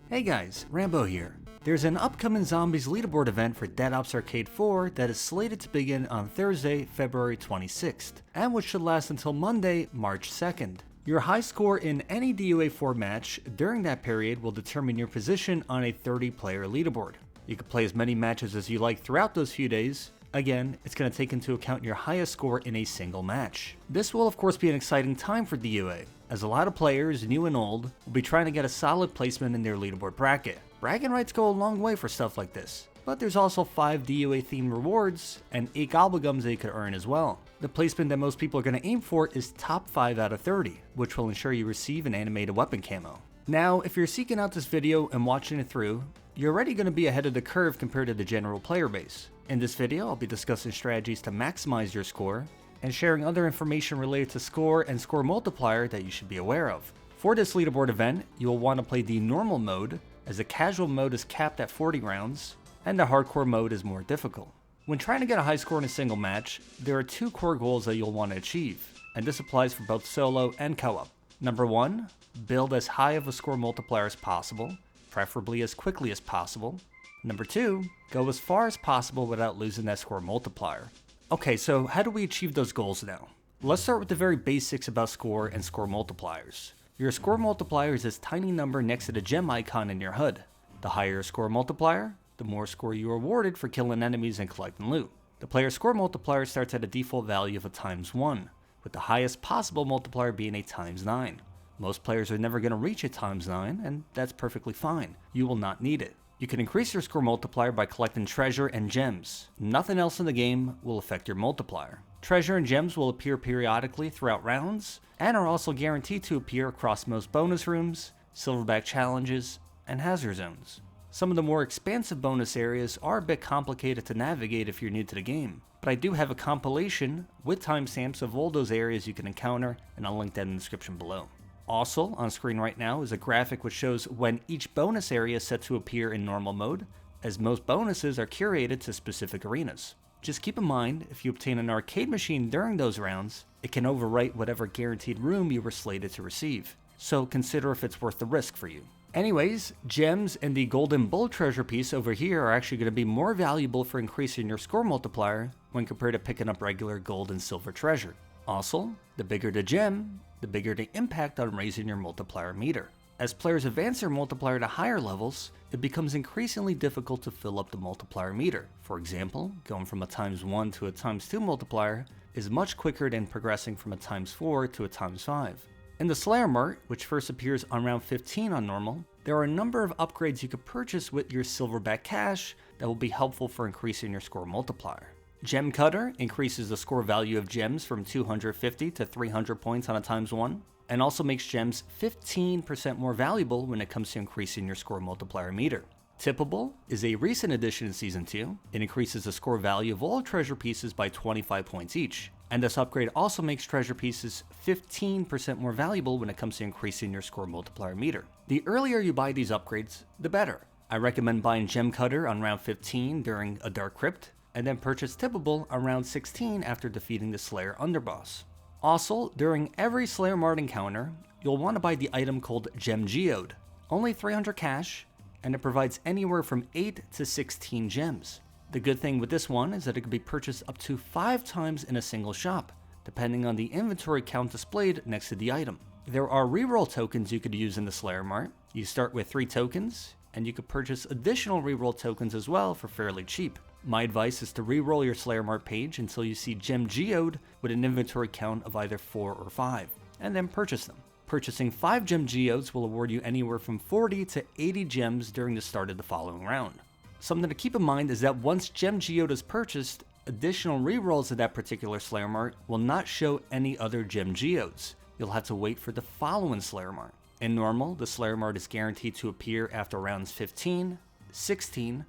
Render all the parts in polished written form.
Hey guys, Rambo here. There's an upcoming Zombies leaderboard event for Dead Ops Arcade 4 that is slated to begin on Thursday, February 26th, and which should last until Monday, March 2nd. Your high score in any DOA 4 match during that period will determine your position on a 30-player leaderboard. You can play as many matches as you like throughout those few days. Again, it's going to take into account your highest score in a single match. This will of course be an exciting time for DOA, as a lot of players, new and old, will be trying to get a solid placement in their leaderboard bracket. Bragging rights go a long way for stuff like this, but there's also 5 DOA themed rewards and 8 GobbleGums that you could earn as well. The placement that most people are going to aim for is top 5 out of 30, which will ensure you receive an animated weapon camo. Now, if you're seeking out this video and watching it through, you're already going to be ahead of the curve compared to the general player base. In this video, I'll be discussing strategies to maximize your score, and sharing other information related to score and score multiplier that you should be aware of. For this leaderboard event, you will want to play the normal mode, as the casual mode is capped at 40 rounds, and the hardcore mode is more difficult. When trying to get a high score in a single match, there are 2 core goals that you'll want to achieve, and this applies for both solo and co-op. Number 1, build as high of a score multiplier as possible, preferably as quickly as possible. Number 2, go as far as possible without losing that score multiplier. Okay, so how do we achieve those goals now? Let's start with the very basics about score and score multipliers. Your score multiplier is this tiny number next to the gem icon in your HUD. The higher your score multiplier, the more score you are awarded for killing enemies and collecting loot. The player's score multiplier starts at a default value of a ×1, with the highest possible multiplier being a ×9. Most players are never going to reach a ×9, and that's perfectly fine. You will not need it. You can increase your score multiplier by collecting treasure and gems. Nothing else in the game will affect your multiplier. Treasure and gems will appear periodically throughout rounds, and are also guaranteed to appear across most bonus rooms, silverback challenges, and hazard zones. Some of the more expansive bonus areas are a bit complicated to navigate if you're new to the game, but I do have a compilation with timestamps of all those areas you can encounter, and I'll link that in the description below. Also, on screen right now is a graphic which shows when each bonus area is set to appear in normal mode, as most bonuses are curated to specific arenas. Just keep in mind, if you obtain an arcade machine during those rounds, it can overwrite whatever guaranteed room you were slated to receive, so consider if it's worth the risk for you. Anyways, gems and the golden bull treasure piece over here are actually going to be more valuable for increasing your score multiplier when compared to picking up regular gold and silver treasure. Also, the bigger the gem, the bigger the impact on raising your multiplier meter. As players advance their multiplier to higher levels, it becomes increasingly difficult to fill up the multiplier meter. For example, going from a ×1 to a ×2 multiplier is much quicker than progressing from a ×4 to a ×5. In the Slayer Mart, which first appears on round 15 on normal, there are a number of upgrades you could purchase with your silverback cash that will be helpful for increasing your score multiplier. Gem Cutter increases the score value of gems from 250 to 300 points on a ×1, and also makes gems 15% more valuable when it comes to increasing your score multiplier meter. Tippable is a recent addition in Season 2. It increases the score value of all treasure pieces by 25 points each, and this upgrade also makes treasure pieces 15% more valuable when it comes to increasing your score multiplier meter. The earlier you buy these upgrades, the better. I recommend buying Gem Cutter on round 15 during a Dark Crypt, and then purchase Tippable around 16 after defeating the Slayer underboss. Also, during every Slayer Mart encounter, you'll want to buy the item called Gem Geode, only 300 cash, and it provides anywhere from 8 to 16 gems. The good thing with this one is that it can be purchased up to 5 times in a single shop, depending on the inventory count displayed next to the item. There are reroll tokens you could use in the Slayer Mart. You start with 3 tokens, and you could purchase additional reroll tokens as well for fairly cheap. My advice is to re-roll your Slayer Mart page until you see Gem Geode with an inventory count of either 4 or 5, and then purchase them. Purchasing 5 Gem Geodes will award you anywhere from 40 to 80 gems during the start of the following round. Something to keep in mind is that once Gem Geode is purchased, additional re-rolls of that particular Slayer Mart will not show any other Gem Geodes. You'll have to wait for the following Slayer Mart. In normal, the Slayer Mart is guaranteed to appear after rounds 15, 16,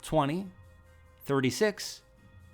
20, 36,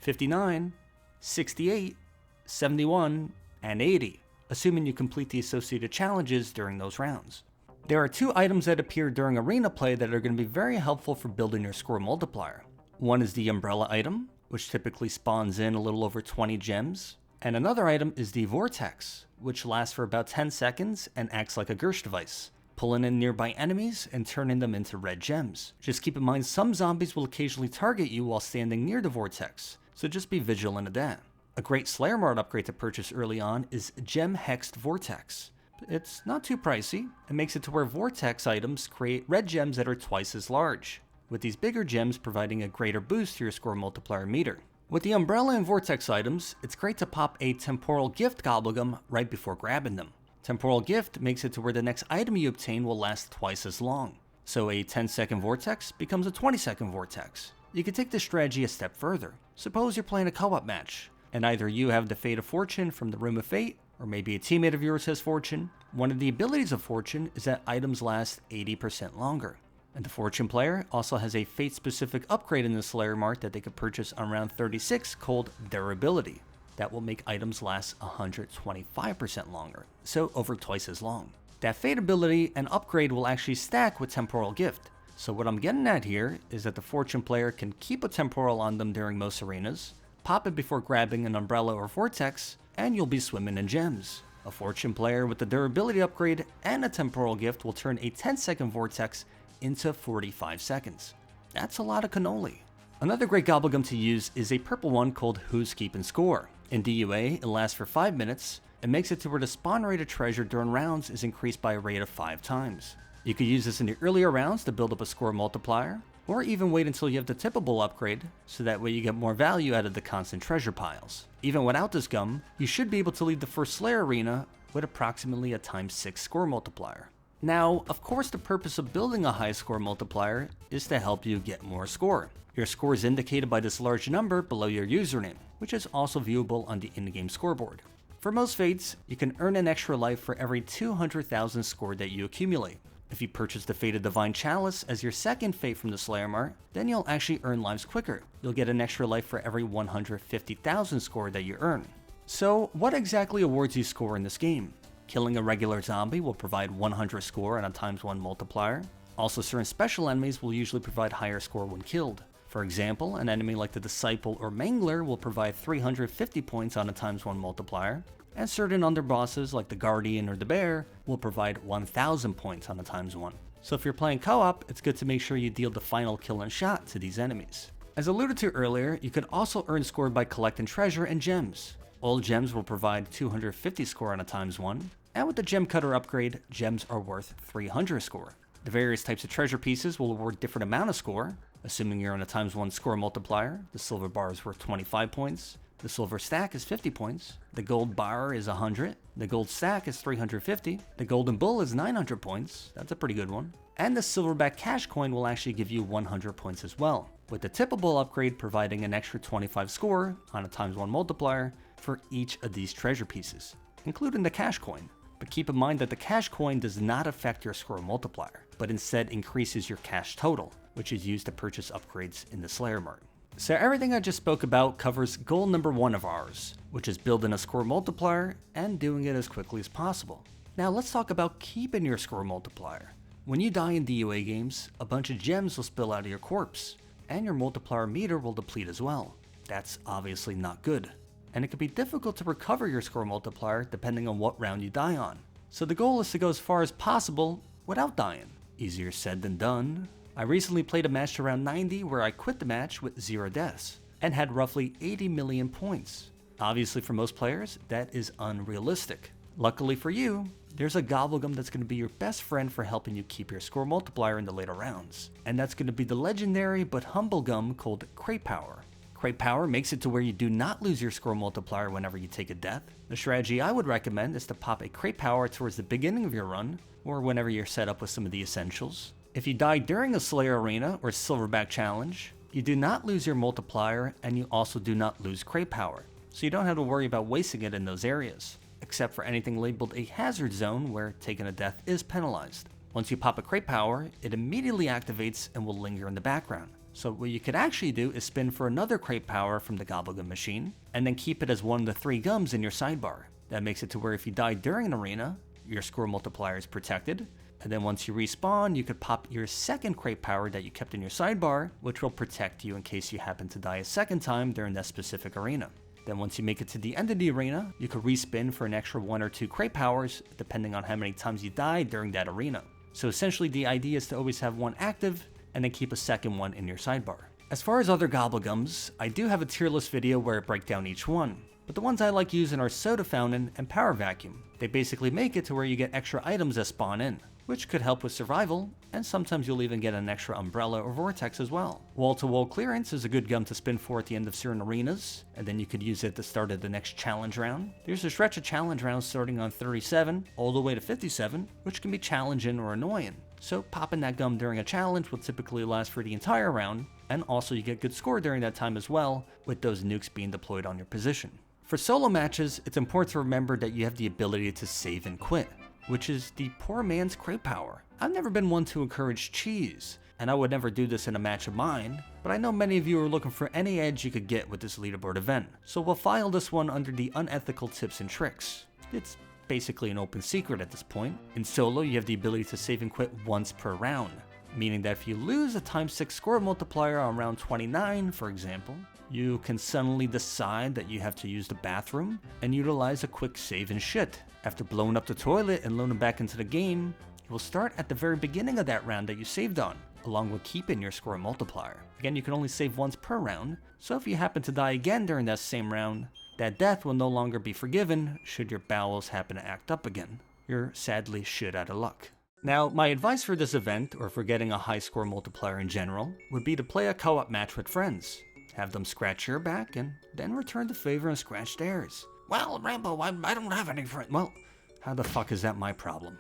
59, 68, 71, and 80, assuming you complete the associated challenges during those rounds. There are 2 items that appear during arena play that are going to be very helpful for building your score multiplier. One is the umbrella item, which typically spawns in a little over 20 gems, and another item is the vortex, which lasts for about 10 seconds and acts like a Gersh device. pulling in nearby enemies and turning them into red gems. Just keep in mind some zombies will occasionally target you while standing near the vortex, so just be vigilant of that. A great Slayer Mart upgrade to purchase early on is Gem Hexed Vortex. It's not too pricey. It makes it to where vortex items create red gems that are twice as large, with these bigger gems providing a greater boost to your score multiplier meter. With the umbrella and vortex items, it's great to pop a temporal gift GobbleGum right before grabbing them. Temporal gift makes it to where the next item you obtain will last twice as long. So a 10-second vortex becomes a 20-second vortex. You can take this strategy a step further. Suppose you're playing a co-op match, and either you have the Fate of Fortune from the Room of Fate, or maybe a teammate of yours has Fortune. One of the abilities of Fortune is that items last 80% longer. And the Fortune player also has a Fate-specific upgrade in the Slayer Mart that they could purchase on round 36 called Durability. That will make items last 125% longer, so over twice as long. That Fate ability and upgrade will actually stack with Temporal Gift. So what I'm getting at here is that the Fortune player can keep a Temporal on them during most arenas, pop it before grabbing an Umbrella or Vortex, and you'll be swimming in gems. A Fortune player with the Durability upgrade and a Temporal Gift will turn a 10-second Vortex into 45 seconds. That's a lot of cannoli. Another great GobbleGum to use is a purple one called Who's Keeping Score. In DUA, it lasts for 5 minutes, and makes it to where the spawn rate of treasure during rounds is increased by a rate of 5 times. You could use this in the earlier rounds to build up a score multiplier, or even wait until you have the tippable upgrade, so that way you get more value out of the constant treasure piles. Even without this gum, you should be able to lead the first Slayer arena with approximately a ×6 score multiplier. Now, of course, the purpose of building a high score multiplier is to help you get more score. Your score is indicated by this large number below your username, which is also viewable on the in-game scoreboard. For most fates, you can earn an extra life for every 200,000 score that you accumulate. If you purchase the Fated Divine Chalice as your second fate from the Slayer Mart, then you'll actually earn lives quicker. You'll get an extra life for every 150,000 score that you earn. So, what exactly awards you score in this game? Killing a regular zombie will provide 100 score on a ×1 multiplier. Also, certain special enemies will usually provide higher score when killed. For example, an enemy like the Disciple or Mangler will provide 350 points on a ×1 multiplier, and certain underbosses like the Guardian or the Bear will provide 1000 points on a ×1. So if you're playing co-op, it's good to make sure you deal the final kill and shot to these enemies. As alluded to earlier, you can also earn score by collecting treasure and gems. All gems will provide 250 score on a ×1, and with the Gem Cutter upgrade, gems are worth 300 score. The various types of treasure pieces will award different amount of score. Assuming you're on a ×1 score multiplier, the silver bar is worth 25 points, the silver stack is 50 points, the gold bar is 100, the gold stack is 350, the golden bull is 900 points, that's a pretty good one, and the silverback cash coin will actually give you 100 points as well, with the tippable upgrade providing an extra 25 score on a ×1 multiplier for each of these treasure pieces, including the cash coin. But keep in mind that the cash coin does not affect your score multiplier, but instead increases your cash total, which is used to purchase upgrades in the Slayer Mart. So everything I just spoke about covers goal number 1 of ours, which is building a score multiplier and doing it as quickly as possible. Now let's talk about keeping your score multiplier. When you die in DUA games, a bunch of gems will spill out of your corpse, and your multiplier meter will deplete as well. That's obviously not good, and it can be difficult to recover your score multiplier depending on what round you die on. So the goal is to go as far as possible without dying. Easier said than done. I recently played a match to round 90 where I quit the match with 0 deaths, and had roughly 80 million points. Obviously for most players, that is unrealistic. Luckily for you, there's a GobbleGum that's going to be your best friend for helping you keep your score multiplier in the later rounds. And that's going to be the legendary but humble gum called Crate Power. Crate Power makes it to where you do not lose your score multiplier whenever you take a death. The strategy I would recommend is to pop a Crate Power towards the beginning of your run, or whenever you're set up with some of the essentials. If you die during a Slayer Arena or Silverback Challenge, you do not lose your multiplier, and you also do not lose Crate Power, so you don't have to worry about wasting it in those areas, except for anything labeled a hazard zone where taking a death is penalized. Once you pop a Crate Power, it immediately activates and will linger in the background. So what you could actually do is spin for another Crate Power from the GobbleGum machine, and then keep it as one of the 3 gums in your sidebar. That makes it to where if you die during an arena, your score multiplier is protected, and then once you respawn, you could pop your second Crate Power that you kept in your sidebar, which will protect you in case you happen to die a second time during that specific arena. Then once you make it to the end of the arena, you could respin for an extra 1 or 2 Crate Powers, depending on how many times you died during that arena. So essentially the idea is to always have one active and then keep a second one in your sidebar. As far as other GobbleGums, I do have a tier list video where I break down each one, but the ones I like using are Soda Fountain and Power Vacuum. They basically make it to where you get extra items that spawn in, which could help with survival, and sometimes you'll even get an extra umbrella or vortex as well. Wall-to-wall clearance is a good gum to spin for at the end of certain arenas, and then you could use it at the start of the next challenge round. There's a stretch of challenge rounds starting on 37 all the way to 57, which can be challenging or annoying. So popping that gum during a challenge will typically last for the entire round, and also you get good score during that time as well, with those nukes being deployed on your position. For solo matches, it's important to remember that you have the ability to save and quit, which is the poor man's crate power. I've never been one to encourage cheese, and I would never do this in a match of mine, but I know many of you are looking for any edge you could get with this leaderboard event, so we'll file this one under the unethical tips and tricks. It's basically an open secret at this point. In solo, you have the ability to save and quit once per round, meaning that if you lose a ×6 score multiplier on round 29, for example, you can suddenly decide that you have to use the bathroom and utilize a quick save and shit. After blowing up the toilet and loading back into the game, you will start at the very beginning of that round that you saved on, along with keeping your score multiplier. Again, you can only save once per round, so if you happen to die again during that same round, that death will no longer be forgiven should your bowels happen to act up again. You're sadly shit out of luck. Now, my advice for this event, or for getting a high score multiplier in general, would be to play a co-op match with friends. Have them scratch your back, and then return the favor and scratch theirs. Well, Rambo, I don't have any friends. Well, how the fuck is that my problem?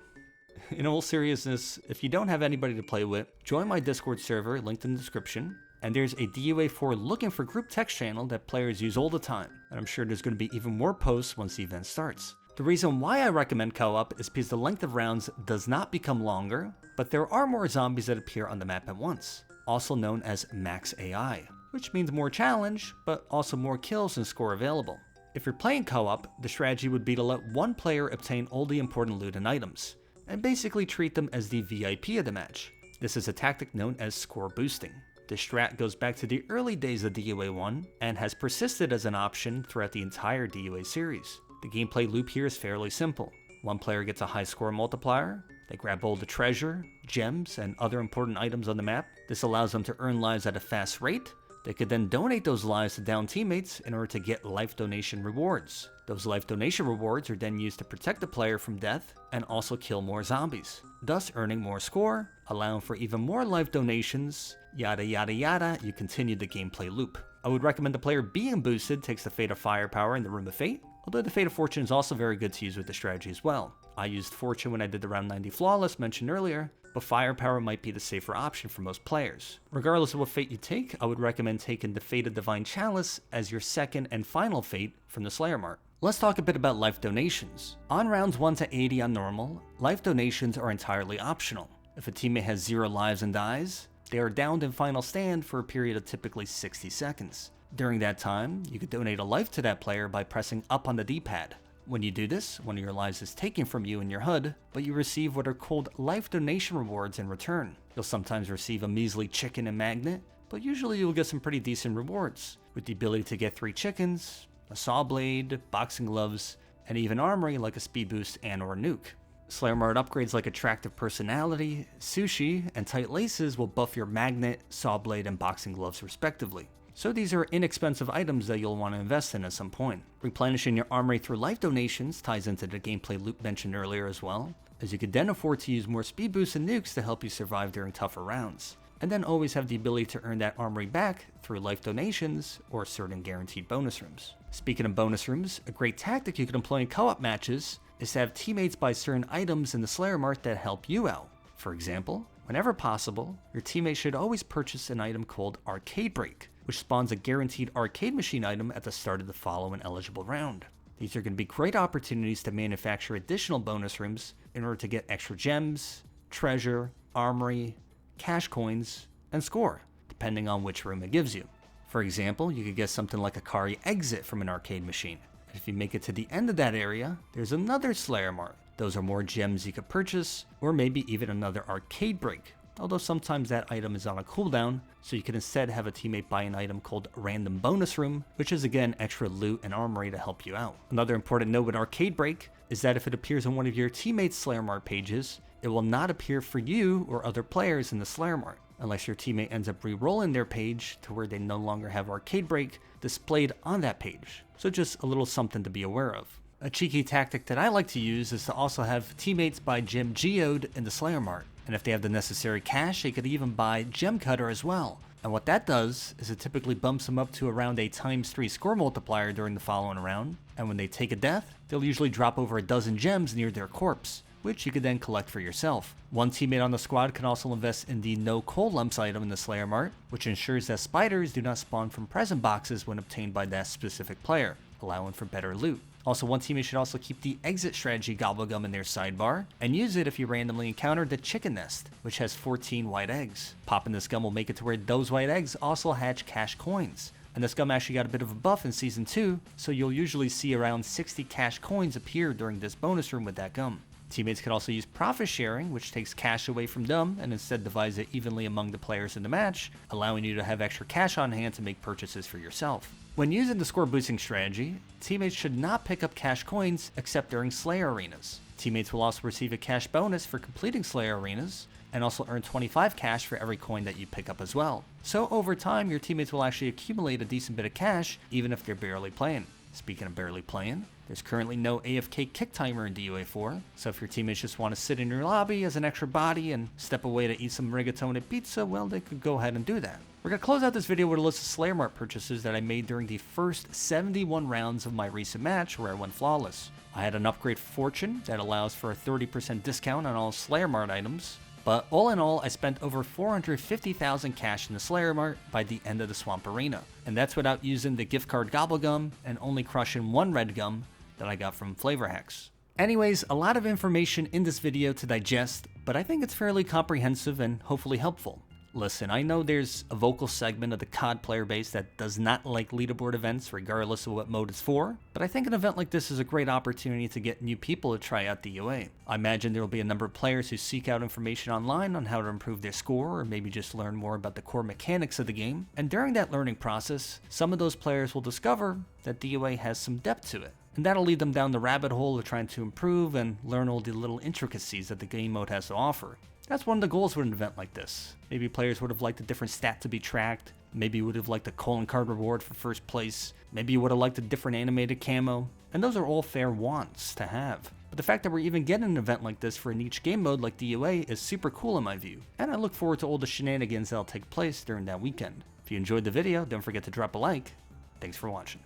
In all seriousness, if you don't have anybody to play with, join my Discord server, linked in the description, and there's a DUA4 looking for group text channel that players use all the time, and I'm sure there's going to be even more posts once the event starts. The reason why I recommend co-op is because the length of rounds does not become longer, but there are more zombies that appear on the map at once, also known as max AI, which means more challenge, but also more kills and score available. If you're playing co-op, the strategy would be to let one player obtain all the important loot and items, and basically treat them as the VIP of the match. This is a tactic known as score boosting. This strat goes back to the early days of DUA 1, and has persisted as an option throughout the entire DUA series. The gameplay loop here is fairly simple. One player gets a high score multiplier, they grab all the treasure, gems, and other important items on the map. This allows them to earn lives at a fast rate. They could then donate those lives to downed teammates in order to get life donation rewards. Those life donation rewards are then used to protect the player from death and also kill more zombies, thus earning more score, allowing for even more life donations, yada yada yada. You continue the gameplay loop. I would recommend the player being boosted takes the Fate of Firepower in the Room of Fate, although the Fate of Fortune is also very good to use with the strategy as well. I used Fortune when I did the round 90 Flawless mentioned earlier, but Firepower might be the safer option for most players. Regardless of what fate you take, I would recommend taking the Fate of Divine Chalice as your second and final fate from the Slayer Mart. Let's talk a bit about life donations. On rounds 1 to 80 on normal, life donations are entirely optional. If a teammate has 0 lives and dies, they are downed in final stand for a period of typically 60 seconds. During that time, you could donate a life to that player by pressing up on the D-pad. When you do this, one of your lives is taken from you in your HUD, but you receive what are called life donation rewards in return. You'll sometimes receive a measly chicken and magnet, but usually you'll get some pretty decent rewards, with the ability to get 3 chickens, a saw blade, boxing gloves, and even armory like a speed boost and or nuke. Slayer Mart upgrades like attractive personality, sushi, and tight laces will buff your magnet, saw blade, and boxing gloves respectively. So these are inexpensive items that you'll want to invest in at some point. Replenishing your armory through life donations ties into the gameplay loop mentioned earlier as well, as you could then afford to use more speed boosts and nukes to help you survive during tougher rounds, and then always have the ability to earn that armory back through life donations or certain guaranteed bonus rooms. Speaking of bonus rooms, a great tactic you can employ in co-op matches is to have teammates buy certain items in the Slayer Mart that help you out. For example, whenever possible, your teammate should always purchase an item called Arcade Break, which spawns a guaranteed arcade machine item at the start of the following eligible round. These are going to be great opportunities to manufacture additional bonus rooms in order to get extra gems, treasure, armory, cash coins, and score, depending on which room it gives you. For example, you could get something like a Kari exit from an arcade machine. If you make it to the end of that area, there's another Slayer Mart. Those are more gems you could purchase, or maybe even another arcade break, although sometimes that item is on a cooldown, so you can instead have a teammate buy an item called Random Bonus Room, which is again extra loot and armory to help you out. Another important note with Arcade Break is that if it appears on one of your teammates' Slayer Mart pages, it will not appear for you or other players in the Slayer Mart, unless your teammate ends up re-rolling their page to where they no longer have Arcade Break displayed on that page. So just a little something to be aware of. A cheeky tactic that I like to use is to also have teammates buy Gem Geode in the Slayer Mart. And if they have the necessary cash, they could even buy Gem Cutter as well. And what that does is it typically bumps them up to around a ×3 score multiplier during the following round. And when they take a death, they'll usually drop over a dozen gems near their corpse, which you could then collect for yourself. One teammate on the squad can also invest in the No Coal Lumps item in the Slayer Mart, which ensures that spiders do not spawn from present boxes when obtained by that specific player, allowing for better loot. Also, one teammate should also keep the exit strategy GobbleGum in their sidebar, and use it if you randomly encounter the chicken nest, which has 14 white eggs. Popping this gum will make it to where those white eggs also hatch cash coins. And this gum actually got a bit of a buff in Season 2, so you'll usually see around 60 cash coins appear during this bonus room with that gum. Teammates can also use profit sharing, which takes cash away from them and instead divides it evenly among the players in the match, allowing you to have extra cash on hand to make purchases for yourself. When using the score boosting strategy, teammates should not pick up cash coins except during Slayer arenas. Teammates will also receive a cash bonus for completing Slayer arenas, and also earn 25 cash for every coin that you pick up as well. So over time, your teammates will actually accumulate a decent bit of cash, even if they're barely playing. Speaking of barely playing, there's currently no AFK kick timer in DUA 4, so if your teammates just want to sit in your lobby as an extra body and step away to eat some rigatoni pizza, well, they could go ahead and do that. We're going to close out this video with a list of Slayer Mart purchases that I made during the first 71 rounds of my recent match where I went flawless. I had an upgrade fortune that allows for a 30% discount on all Slayer Mart items, but all in all, I spent over 450,000 cash in the Slayer Mart by the end of the Swamp Arena. And that's without using the gift card GobbleGum and only crushing one red gum that I got from Flavor Hacks. Anyways, a lot of information in this video to digest, but I think it's fairly comprehensive and hopefully helpful. Listen, I know there's a vocal segment of the COD player base that does not like leaderboard events regardless of what mode it's for, but I think an event like this is a great opportunity to get new people to try out DUA. I imagine there will be a number of players who seek out information online on how to improve their score or maybe just learn more about the core mechanics of the game, and during that learning process, some of those players will discover that DUA has some depth to it. And that'll lead them down the rabbit hole of trying to improve and learn all the little intricacies that the game mode has to offer. That's one of the goals with an event like this. Maybe players would have liked a different stat to be tracked. Maybe you would have liked a calling card reward for first place. Maybe you would have liked a different animated camo. And those are all fair wants to have. But the fact that we're even getting an event like this for a niche game mode like DUA is super cool in my view. And I look forward to all the shenanigans that'll take place during that weekend. If you enjoyed the video, don't forget to drop a like. Thanks for watching.